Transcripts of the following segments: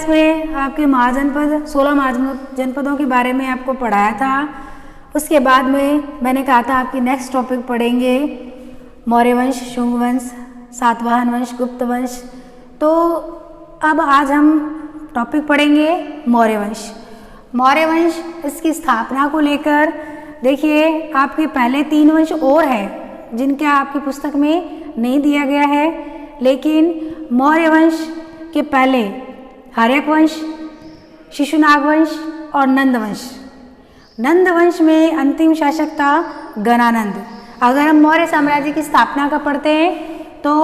इसमें आपके महाजनपद 16 महाजनपदों के बारे में आपको पढ़ाया था। उसके बाद में मैंने कहा था आपकी नेक्स्ट टॉपिक पढ़ेंगे मौर्य वंश, शुंग वंश, सातवाहन वंश, गुप्त वंश। तो अब आज हम टॉपिक पढ़ेंगे मौर्य वंश। मौर्य वंश इसकी स्थापना को लेकर देखिए आपके पहले 3 वंश और हैं जिनके आपकी पुस्तक में नहीं दिया गया है, लेकिन मौर्य वंश के पहले हर्यक वंश, शिशुनाग वंश और नंद वंश। नंद वंश में अंतिम शासक था गणानंद। अगर हम मौर्य साम्राज्य की स्थापना का पढ़ते हैं तो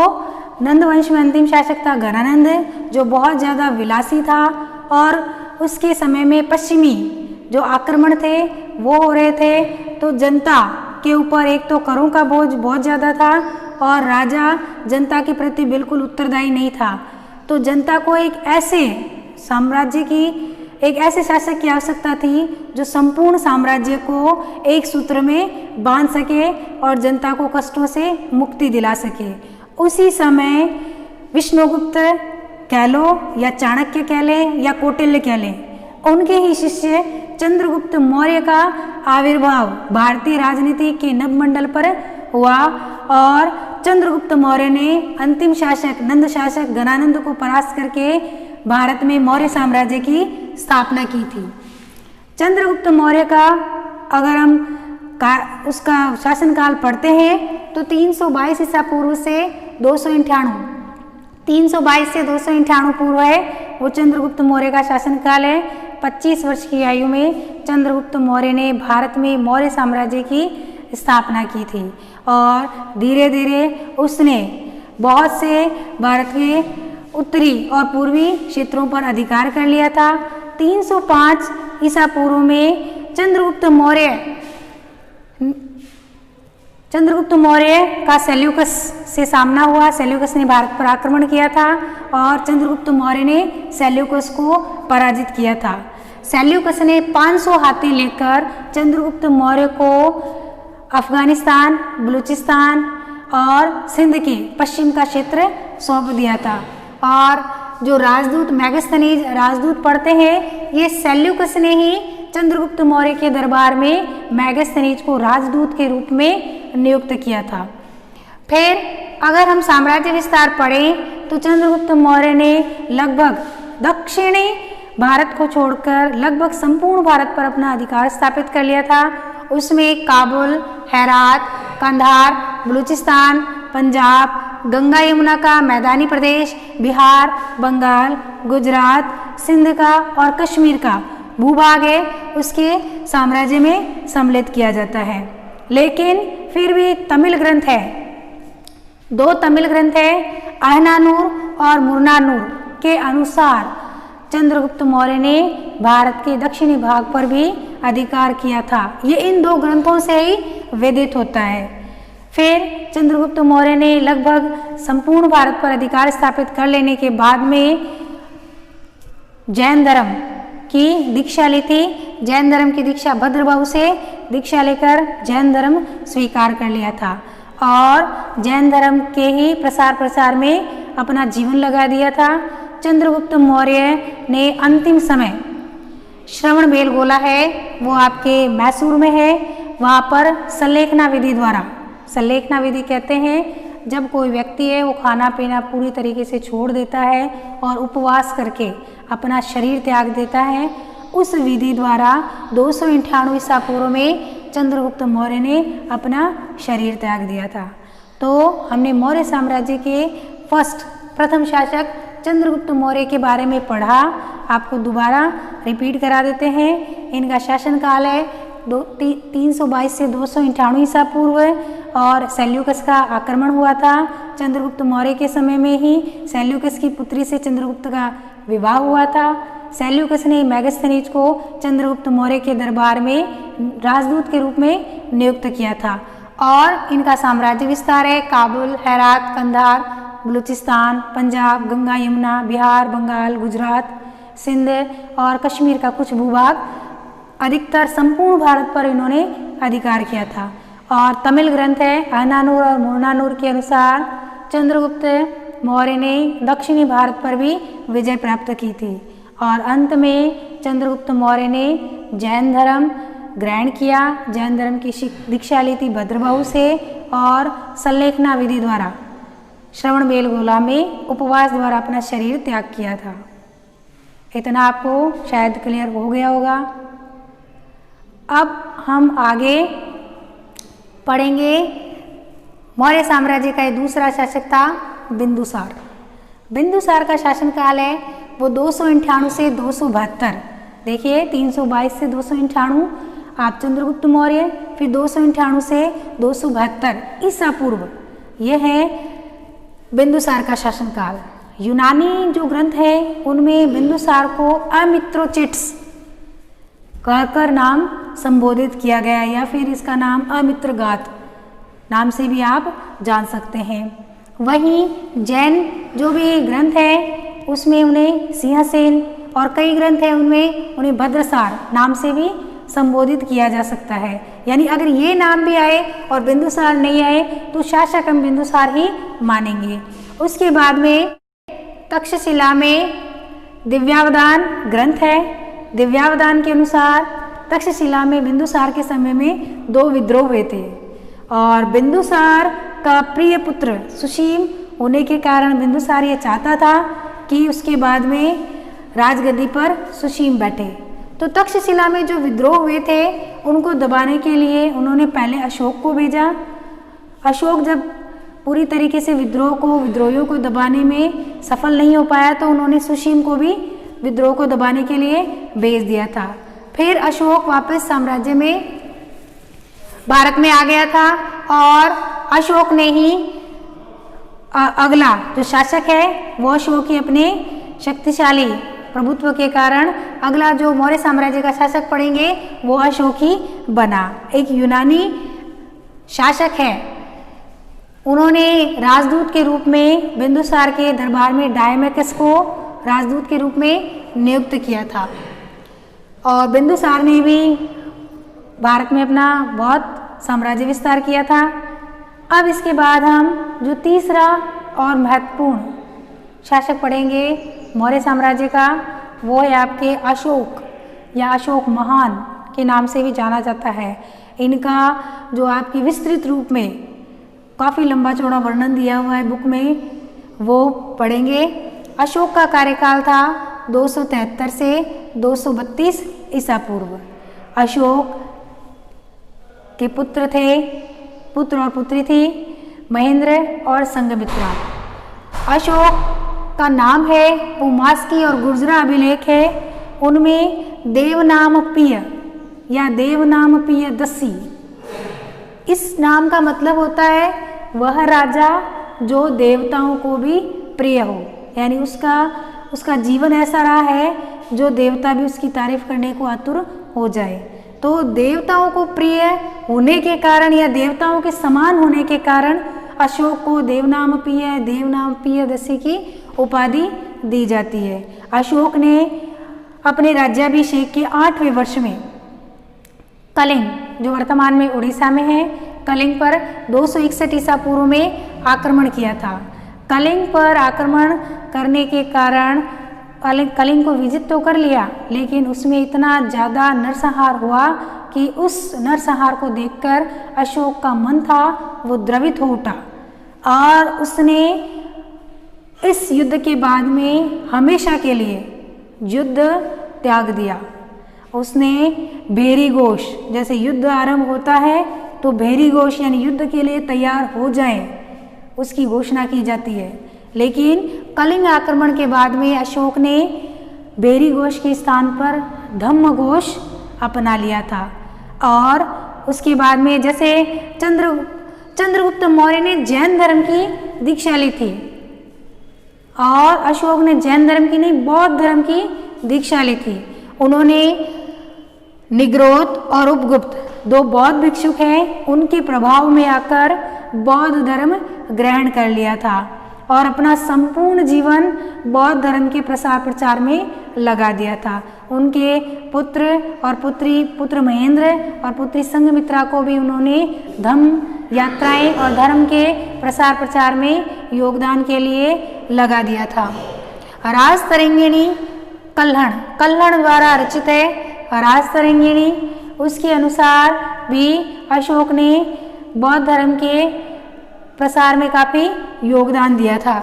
नंद वंश में अंतिम शासक था गणानंद, जो बहुत ज़्यादा विलासी था और उसके समय में पश्चिमी जो आक्रमण थे वो हो रहे थे, तो जनता के ऊपर एक तो करों का बोझ बहुत ज़्यादा था और राजा जनता के प्रति बिल्कुल उत्तरदायी नहीं था। तो जनता को एक ऐसे साम्राज्य की, एक ऐसे शासक की आवश्यकता थी जो संपूर्ण साम्राज्य को एक सूत्र में बांध सके और जनता को कष्टों से मुक्ति दिला सके। उसी समय विष्णुगुप्त कह लो या चाणक्य कह लें या कौटिल्य कह लें, उनके ही शिष्य चंद्रगुप्त मौर्य का आविर्भाव भारतीय राजनीति के नभमंडल पर हुआ और चंद्रगुप्त मौर्य ने अंतिम शासक नंद शासक गणानंद को परास्त करके भारत में मौर्य साम्राज्य की स्थापना की थी। चंद्रगुप्त मौर्य का अगर हम उसका शासनकाल पढ़ते हैं तो 322 ईसा पूर्व से 322 से 298 पूर्व है वो चंद्रगुप्त मौर्य का शासनकाल है। 25 वर्ष की आयु में चंद्रगुप्त मौर्य ने भारत में मौर्य साम्राज्य की स्थापना की थी और धीरे धीरे उसने बहुत से भारत के उत्तरी और पूर्वी क्षेत्रों पर अधिकार कर लिया था। 305 ईसा पूर्व में चंद्रगुप्त मौर्य का सेल्यूकस से सामना हुआ। सेल्यूकस ने भारत पर आक्रमण किया था और चंद्रगुप्त मौर्य ने सेल्यूकस को पराजित किया था। सेल्यूकस ने 500 हाथी लेकर चंद्रगुप्त मौर्य को अफगानिस्तान, बलूचिस्तान और सिंध के पश्चिम का क्षेत्र सौंप दिया था। और जो राजदूत मेगास्थनीज राजदूत पढ़ते हैं, ये सेल्यूकस ने ही चंद्रगुप्त मौर्य के दरबार में मेगास्थनीज को राजदूत के रूप में नियुक्त किया था। फिर अगर हम साम्राज्य विस्तार पढ़ें तो चंद्रगुप्त मौर्य ने लगभग दक्षिणी भारत को छोड़कर लगभग संपूर्ण भारत पर अपना अधिकार स्थापित कर लिया था। उसमें काबुल, हेरात, कंधार, बलूचिस्तान, पंजाब, गंगा यमुना का मैदानी प्रदेश, बिहार, बंगाल, गुजरात, सिंध का और कश्मीर का भूभाग है उसके साम्राज्य में सम्मिलित किया जाता है। लेकिन फिर भी तमिल ग्रंथ है, 2 तमिल ग्रंथ है, अहनानूर और मुरनानूर के अनुसार चंद्रगुप्त मौर्य ने भारत के दक्षिणी भाग पर भी अधिकार किया था। ये इन 2 ग्रंथों से ही वेदित होता है। फिर चंद्रगुप्त मौर्य ने लगभग संपूर्ण भारत पर अधिकार स्थापित कर लेने के बाद में जैन धर्म की दीक्षा ली थी। जैन धर्म की दीक्षा भद्रबाहु से दीक्षा लेकर जैन धर्म स्वीकार कर लिया था और जैन धर्म के ही प्रसार में अपना जीवन लगा दिया था। चंद्रगुप्त मौर्य ने अंतिम समय श्रवण बेलगोला है वो आपके मैसूर में है, वहाँ पर सल्लेखना विधि द्वारा, सल्लेखना विधि कहते हैं जब कोई व्यक्ति है वो खाना पीना पूरी तरीके से छोड़ देता है और उपवास करके अपना शरीर त्याग देता है, उस विधि द्वारा 298 ईसा पूर्व में चंद्रगुप्त मौर्य ने अपना शरीर त्याग दिया था। तो हमने मौर्य साम्राज्य के प्रथम शासक चंद्रगुप्त मौर्य के बारे में पढ़ा। आपको दोबारा रिपीट करा देते हैं। इनका शासनकाल है 322 से 298 ईसा पूर्व और सेल्यूकस का आक्रमण हुआ था। चंद्रगुप्त मौर्य के समय में ही सेल्यूकस की पुत्री से चंद्रगुप्त का विवाह हुआ था। सेल्यूकस ने मेगास्थनीज को चंद्रगुप्त मौर्य के दरबार में राजदूत के रूप में नियुक्त किया था और इनका साम्राज्य विस्तार है काबुल, हेरात, कंधार, बलूचिस्तान, पंजाब, गंगा यमुना, बिहार, बंगाल, गुजरात, सिंध और कश्मीर का कुछ भूभाग, अधिकतर संपूर्ण भारत पर इन्होंने अधिकार किया था। और तमिल ग्रंथ है अहनानूर और मुरनानूर के अनुसार चंद्रगुप्त मौर्य ने दक्षिणी भारत पर भी विजय प्राप्त की थी। और अंत में चंद्रगुप्त मौर्य ने जैन धर्म ग्रहण किया। जैन धर्म की दीक्षा ली थी भद्रबाहु से और संलेखना विधि द्वारा श्रवण बेलगोला में उपवास द्वारा अपना शरीर त्याग किया था। इतना आपको शायद क्लियर हो गया होगा। अब हम आगे पढ़ेंगे मौर्य साम्राज्य का दूसरा शासक था बिंदुसार। बिंदुसार का शासनकाल है वो 298 से 272। देखिए 322 से 298 आप चंद्रगुप्त मौर्य, फिर 298 से 272 ईसा पूर्व, यह है बिंदुसार का शासनकाल। यूनानी जो ग्रंथ है उनमें बिंदुसार को अमित्रोचिट्स कहकर नाम संबोधित किया गया, या फिर इसका नाम अमित्रगात नाम से भी आप जान सकते हैं। वहीं जैन जो भी ग्रंथ है उसमें उन्हें सिंहसेन और कई ग्रंथ हैं उनमें उन्हें भद्रसार नाम से भी संबोधित किया जा सकता है। यानी अगर ये नाम भी आए और बिंदुसार नहीं आए तो शासक हम बिंदुसार ही मानेंगे। उसके बाद में तक्षशिला में दिव्यावदान ग्रंथ है। दिव्यावदान के अनुसार तक्षशिला में बिंदुसार के समय में 2 विद्रोह हुए थे और बिंदुसार का प्रिय पुत्र सुशील होने के कारण बिंदुसार ये चाहता था कि उसके बाद में राजगद्दी पर सुशील बैठे। तो तक्षशिला में जो विद्रोह हुए थे उनको दबाने के लिए उन्होंने पहले अशोक को भेजा। अशोक जब पूरी तरीके से विद्रोहियों को दबाने में सफल नहीं हो पाया तो उन्होंने सुशील को भी विद्रोह को दबाने के लिए भेज दिया था। फिर अशोक वापस साम्राज्य में भारत में आ गया था और अशोक ने ही अगला जो शासक है वो अशोक ही अपने शक्तिशाली प्रभुत्व के कारण अगला जो मौर्य साम्राज्य का शासक पढ़ेंगे वो अशोक ही बना। एक यूनानी शासक है, उन्होंने राजदूत के रूप में बिंदुसार के दरबार में डायमेकस को राजदूत के रूप में नियुक्त किया था और बिंदुसार ने भी भारत में अपना बहुत साम्राज्य विस्तार किया था। अब इसके बाद हम जो तीसरा और महत्वपूर्ण शासक पढ़ेंगे मौर्य साम्राज्य का वो है आपके अशोक या अशोक महान के नाम से भी जाना जाता है। इनका जो आपकी विस्तृत रूप में काफ़ी लंबा चौड़ा वर्णन दिया हुआ है बुक में, वो पढ़ेंगे। अशोक का कार्यकाल था 273 से 232 ईसा पूर्व। अशोक के पुत्र और पुत्री थी महेंद्र और संघमित्रा। अशोक का नाम है पुमास्की और गुर्जरा अभिलेख है, उनमें देवनामप्रिय या देवनामप्रिय दसी इस नाम का मतलब होता है वह राजा जो देवताओं को भी प्रिय हो, यानी उसका जीवन ऐसा रहा है जो देवता भी उसकी तारीफ करने को आतुर हो जाए। तो देवताओं को प्रिय होने के कारण या देवताओं के समान होने के कारण अशोक को देवनामप्रिय दसी की उपाधि दी जाती है। अशोक ने अपने राज्याभिषेक के 8वें वर्ष में कलिंग जो वर्तमान में उड़ीसा में है, कलिंग पर 261 ईसा पूर्व में आक्रमण किया था। कलिंग पर आक्रमण करने के कारण कलिंग को विजित तो कर लिया, लेकिन उसमें इतना ज़्यादा नरसंहार हुआ कि उस नरसंहार को देखकर अशोक का मन था वो द्रवित हो उठा और उसने इस युद्ध के बाद में हमेशा के लिए युद्ध त्याग दिया। उसने भेरी घोष, जैसे युद्ध आरंभ होता है तो भेरी घोष यानी युद्ध के लिए तैयार हो जाएं, उसकी घोषणा की जाती है। लेकिन कलिंग आक्रमण के बाद में अशोक ने भेरी घोष के स्थान पर धम्म घोष अपना लिया था और उसके बाद में जैसे चंद्रगुप्त मौर्य ने जैन धर्म की दीक्षा ली थी और अशोक ने जैन धर्म की नहीं बौद्ध धर्म की दीक्षा ली थी। उन्होंने निग्रोध और उपगुप्त 2 बौद्ध भिक्षुक हैं, उनके प्रभाव में आकर बौद्ध धर्म ग्रहण कर लिया था और अपना संपूर्ण जीवन बौद्ध धर्म के प्रसार प्रचार में लगा दिया था। उनके पुत्र महेंद्र और पुत्री संघमित्रा को भी उन्होंने धम्म यात्राएं और धर्म के प्रसार प्रचार में योगदान के लिए लगा दिया था। राजतरंगिणी कल्हण, कल्हण द्वारा रचित है राजतरंगिणी। उसके अनुसार भी अशोक ने बौद्ध धर्म के प्रसार में काफ़ी योगदान दिया था।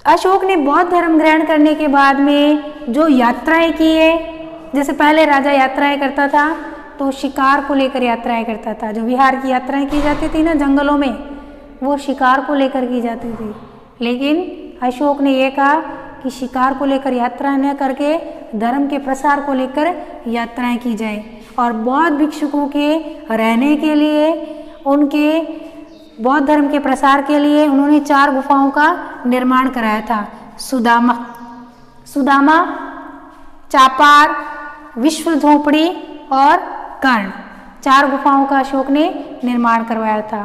अशोक ने बौद्ध धर्म ग्रहण करने के बाद में जो यात्राएं की है, जैसे पहले राजा यात्राएं करता था तो शिकार को लेकर यात्राएं करता था। जो विहार की यात्राएं की जाती थी ना जंगलों में, वो शिकार को लेकर की जाती थी। लेकिन अशोक ने ये कहा कि शिकार को लेकर यात्रा न करके धर्म के प्रसार को लेकर यात्राएं की जाए। और बौद्ध भिक्षुकों के रहने के लिए, उनके बौद्ध धर्म के प्रसार के लिए उन्होंने 4 गुफाओं का निर्माण कराया था। सुदामा, चापार, विश्व झोपड़ी और कर्ण, 4 गुफाओं का अशोक ने निर्माण करवाया था।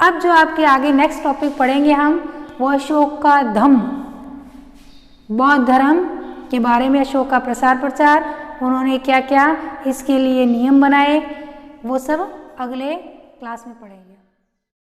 अब जो आपके आगे नेक्स्ट टॉपिक पढ़ेंगे हम, वो अशोक का धम्म, बौद्ध धर्म के बारे में, अशोक का प्रसार प्रचार, उन्होंने क्या क्या इसके लिए नियम बनाए, वो सब अगले क्लास में पढ़ेंगे।